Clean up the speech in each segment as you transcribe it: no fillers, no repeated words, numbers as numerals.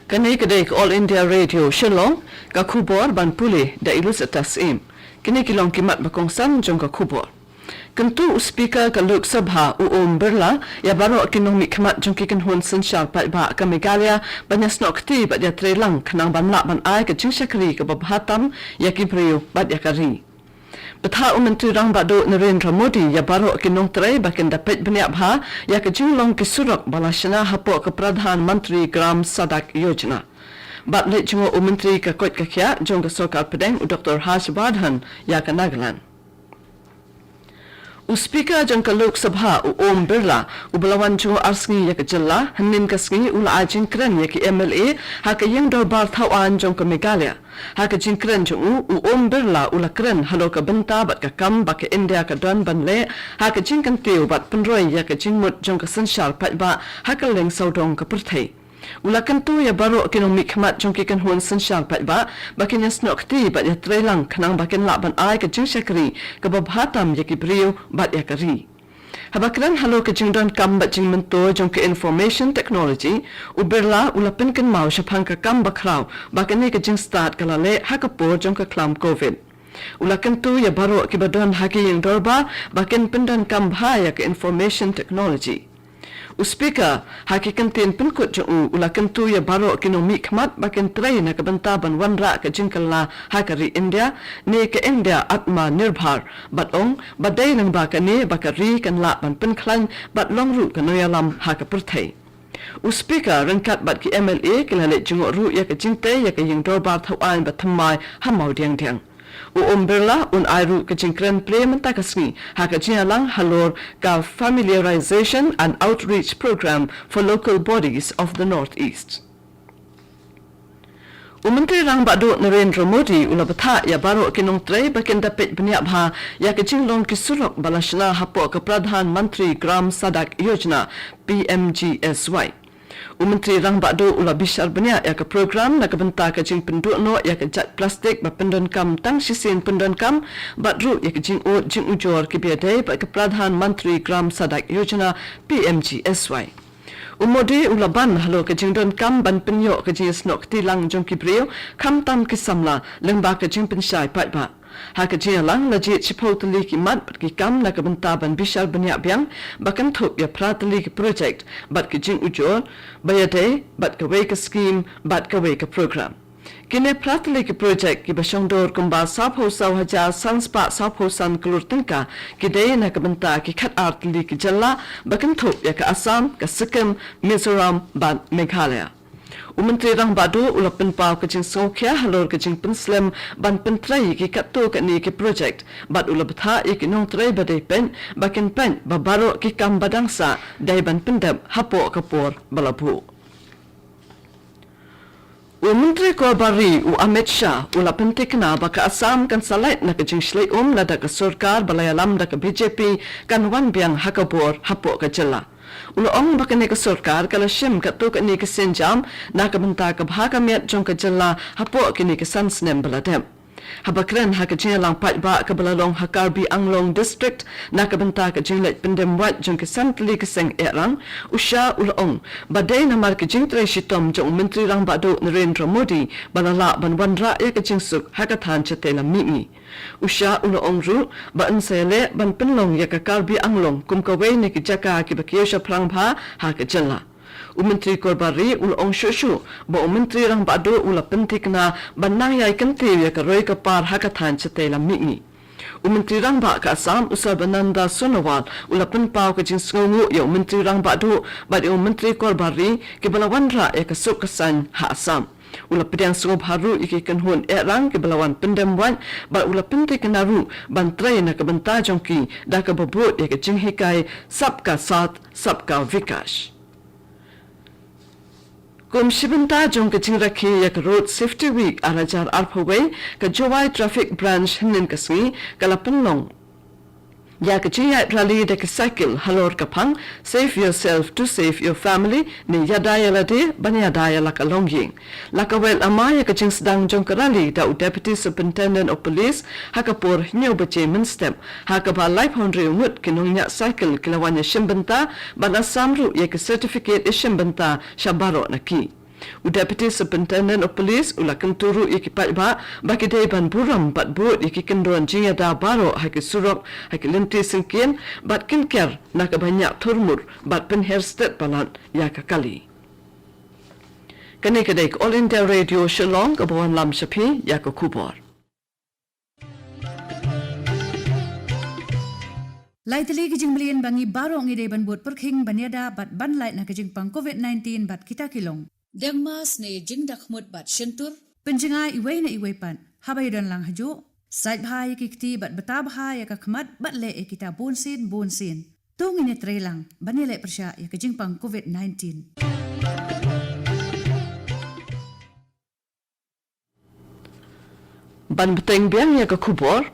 Kanai kedai All India Radio Shillong ka khubor ban puli da ilus atas im. Kini kilong kimat bakongsan jong ka khubor. Kentu speaker ka Lok Sabha Om Birla ya baro kinong mikmat jong kikan hun sensyal pat ba ka Meghalaya banyas nokti bat ya trelang kanang ban lak ban ai ka jingshakri ka babhatam ya kipriyo bat ya kari. Betha Menteri Rang Bado Narendra Modi ya baro kinong tray bakin dapat banyak bha ya ke jinglong ki surak balashana hapo ke Pradhan Mantri Gram Sadak Yojana. Bat let jungo Menteri ka kot ka kya jong ka Sarkar Padang Dr. Harsh Vardhan ya ka Nagaland. Speaker jong ka Lok Sabha Om Birla ubalawan jungo arsngi ya ka jalla hanin ka sngi ula ajin kren ya ki MLA ha ka yang dorbar thawan jong ka Meghalaya. Haka jingkren jungu Om Birla ula kren halo ka benta bat ka kam ba ka India ka don ban le haka jingkan tiu bat penroi ya ka jingmut jong ka sensyal pat ba haka leng saudong ka perthai. Ula kantu ya baro kinong mikmat jong kikan huan sensyal pat ba bakin ya snok ti bat ya trelang kanang bakin lak ban ai ka jingshakri ka babhatam ya ki brio bat ya kari. Habakran halo ke jingdon kam bat jing mentor jong ke information technology Birla ula pinkan mau syapang ka kam bakraw bakan ke jing start kalale hakapur jong ka klam COVID. Ula kentu ya baro ke badon haki yang dorba bakan pendan kam bahaya ke information technology. Speaker hakikan tin penkut jong ula kentu ya baro kinong mikmat bakan tray na kabantaban wanra ka jingkala hakari India ni ke India atma nirbhar batong badai nang bakani bakari kan la ban penklan bat longru kanoyalam haka perthai. Speaker rangkat bat ki MLA kilale jingok ru ya ka jingte ya ka ying dorbar thawan bat thamai hamau diang diang. Om Birla un airu ke jingkren play mentakasni haka jingalang halor ka familiarization and outreach program for local bodies of the Northeast. Menteri Rang Bado Narendra Modi ula betha ya baro kinong tray bakin dapat banyak bha ya ke jinglong ki surok balashna hapo ke Pradhan Mantri Gram Sadak Yojana PMGSY. Menteri Rang Bado ula bishar banyak ya ke program na kebenta ke jing penduk no ya ke jat plastik ba pendon kam tang sisin pendon kam batru ya ke jing ujor ki biadai ba ke Pradhan Mantri Gram Sadak Yojana PMGSY. Modi ula ban halo ke jingdon kam ban penyo ke jing snok tilang jong ki brio kam tam ki samla lengba ke jing pensyai pat ba. Haka jialang lajit chipotali ki mat bat ki kam na kabentaban bishar banyak biang bakan thuk ya pratali ki project bat ki jing ujor bayade bat ka wei ka scheme bat ka wei ka program. Kine pratali ki project ki basyongdor kumba sapho saw haja sanspa sapho san klur tingka ki day na kabenta ki khat artali ki jalla bakan thuk ya ka Assam ka Sikkim Mizoram bat Meghalaya. Menteri Rang Bado ula penpau ke jing sokya halor ke jing penslam ban pentrai ki katto ke ni ki project bat ula betha ki nong trai badai pen bakin pen babaro ki kam badangsa dai ban pendam hapo kapor balabu. Menteri Korbari Amit Shah ula pentikna baka Assam kan salait na ke jing shlai na da ka Sarkar balayalam da ka BJP kan wan biang hakapor hapo ka jella. Ong bakane ka Sarkar kala shim ka to ka ni ka senjam na ka banta ka bhaka miat jong ka jalla hapo ka ni ka sansnem baladem. Habakren ha ka jingalang pat ba ka balalong Hakarbi Anglong district na ka banta ka jinglet pendem wat jong ka santli ka seng erang usha ong badai na mar ka jingtre shitom jong Menteri Rang Bado Narendra Modi balala ban wanra ya ka jingsuk ha ka than chatela mimi. Usha ong ru ba ansele ban penlong ya ka Karbi Anglong kum ka wei ne ki jaka ki bakiosha prangpha ha ka jalla. Menteri Korbari ong shushu ba Menteri Rang Bado ula pentikna banang ya kanti ya ka roi ka par ha ka than chatela mimi. Menteri Rang Ba ka Assam Usabananda Sonowal ula penpau ka jing sngongu ya Menteri Rang Bado ba Menteri Korbari ki balawan ra ya ka suk kasan ha Assam. Ula pedang sungob haru iki kanhun erang ke belawan pendem wan ba ula pentik naru bantrai na kabenta jongki da ka babot ya ke jinghikai sabka sat sabka vikash. Kum shibenta jong ke jingrakhi ya ke road safety week arajar arphaway ka Jowai traffic branch hinin kasngi kalapenlong ya ke jiya rally de ke cycle halor kapang save yourself to save your family ni yadaya lade banyadaya lakalongying lakawel amaya ke jing sedang jong rally da deputy superintendent of police hakapur nyo bache minstep hakaba life hundred ngut kinong nya cycle kilawanya shimbenta bana samru ya ke certificate shimbenta shabaro naki Deputy Superintendent of Police ulakan turu ikipat ba baki day ban buram bat but ikikendon jinga da baro haki surok haki linti singkin bat kinker nak banyak turmur bat penherstet balan ya kakali. Kani kadai All India Radio Shillong kabawan lam shapi ya kubor. Lai tali kijing belian bangi barong ide ban buat perking banyada bat ban lai na kijing pang COVID-19 bat kita kilong. Dengmas ne jing dakmut bat shentur. Penjenga iway na iway pan habay dan lang hajo. Sait bahaya kikti bat betabah ya kakmat bat le kita bonsin. Tung ini trelang banile persya ya kijing pang COVID-19. Ban beteng biang ya kubor.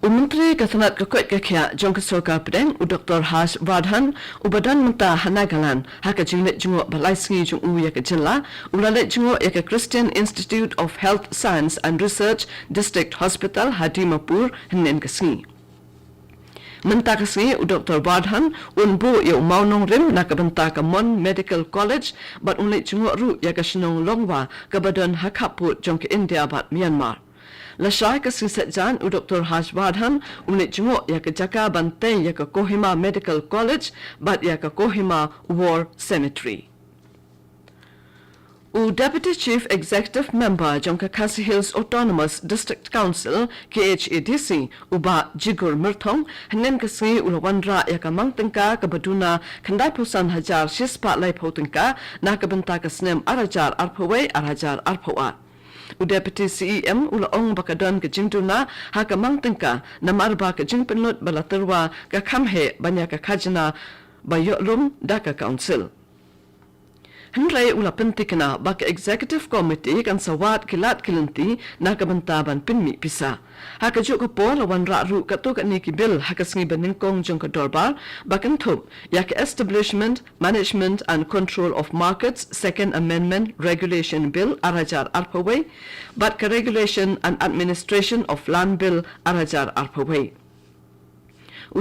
Menteri Kesanat Kekuat Kekia Jong Kesoka Pedeng Dr. Harsh Vardhan Badan Mentah Hanagalan haka jinglet jenguk balai sengi jung ya ke jela ulalet jenguk ya ke Christian Institute of Health Science and Research District Hospital Hadimapur henen ke sengi. Mentah ke sengi Dr. Vardhan unbu ya maunong rim nak bentah ke Mon Medical College bat unlet jenguk ru ya ke Shenong Longwa ke badan hakaput jong ke India bat Myanmar. Lasai ke Sisatjan Dr. Harsh Vardhan unit jenguk ya ke Jaka Banteng ya ke Kohima Medical College bat ya ke Kohima War Cemetery. Deputy Chief Executive Member jong ke Khasi Hills Autonomous District Council KHADC uba Jigur Merthong henen ke sengi ulawandra ya ke Mangtengka ke Baduna kendai pusan hajar sispa lai potengka na ke benta ke senem arajar arpawai arajar arpawa. Deputy CEM ulaong bakadon ke jingtuna haka mangtengka namarba ke jingpenut balaterwa ke kamhe banyak ke khajna bayoklum daka council. Henry ula pentikna bak executive committee kan sawat kilat kilanti na kabantaban pinmi pisa. Haka juk ko por lawan ru katuk ni ki bill haka sngi beningkong jong ka dorbar bakan thup yak establishment management and control of markets second amendment regulation bill arajar arpaway but ka regulation and administration of land bill arajar arpaway.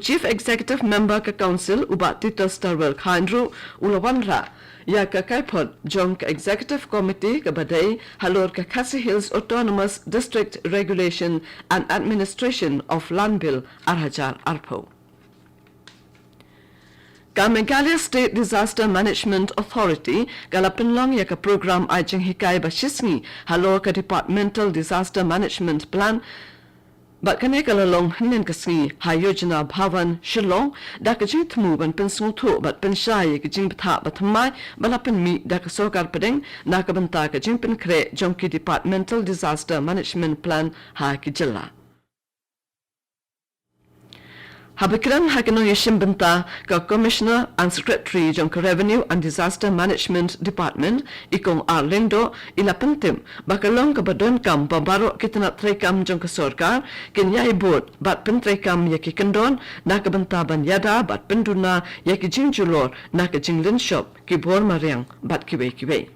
Chief executive member ka council uba Tito Starwell Khandru ulawanra ya ka kaipot jong ka executive committee ka badai halor ka Khasi Hills Autonomous District Regulation and Administration of Land Bill Arhajar Arpo. Ka Meghalaya State Disaster Management Authority galapinlong ya ka program ajeng hikai bashisngi halor ka Departmental Disaster Management Plan But kane kalalong hnen kasngi hayojana bhavan shilong da kajing thmu ban pensung thu but pensai kajing batha bathamai balapen mi da kasokar pedeng na kabanta kajing pen kre jongki Departmental Disaster Management Plan ha kijilla Habikran hakinong yishim benta ka Commissioner and Secretary jong Revenue and Disaster Management Department ikong Arlindo ilapentim bakalong ka badon kam babaro kitna trekam jong ka sorkar kinyai board bat pen trekam yaki kendon na ka benta ban yada bat penduna yaki jingjulor na ka jinglin shop ki bor mariang bat kiwe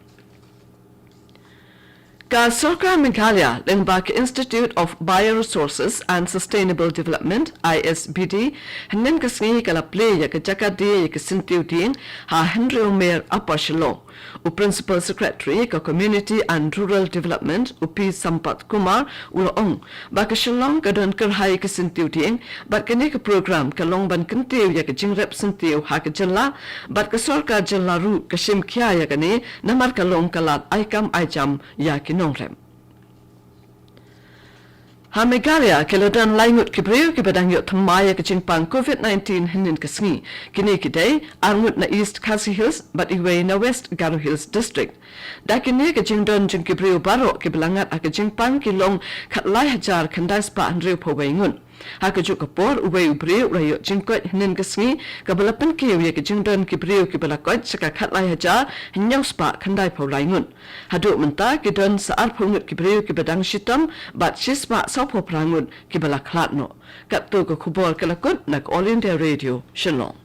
Ka Sorkar Meghalaya Lengbak Institute of Bioresources and Sustainable Development ISBD henen kasngi kala play ya ka jakadi ya ka sintiutin ha Henry Omer Apashilo u Principal Secretary ka Community and Rural Development upi Sampat Kumar ulong ba ka shilong ka don kerhai ka sintiutin bat kani ka program ka longban kentiu ya ka jingrep sintiu ha ka jilla bat ka Sorkar jilla ru ka shimkhya ya kani namar ka long kalat aikam aijam ya Nongrem. Ha Meghalaya kelodan laingut kibriu kibadang yot thamaya kachingpang COVID-19 hinin kasngi kini kidai arngut na East Khasi Hills but iwe na West Garo Hills District. Da kini kachingdon jing kibriu baro kibalangat akachingpang kilong katlai hajar kandais pa andriu pawaingun. Haka juk kapor uwe ubriu rayo jingkot hinin kasngi kabalapan kiyo ya kajingdon kibriu kibalakot saka katlai hajar hinyaw spa kandai pawaingun. Haduk menta kidon saar pungut kibriu kibadang shitam bat shispa sopo prangun kibalaklatno. Kapto ko kubor kalakot nak All India Radio. Shalom.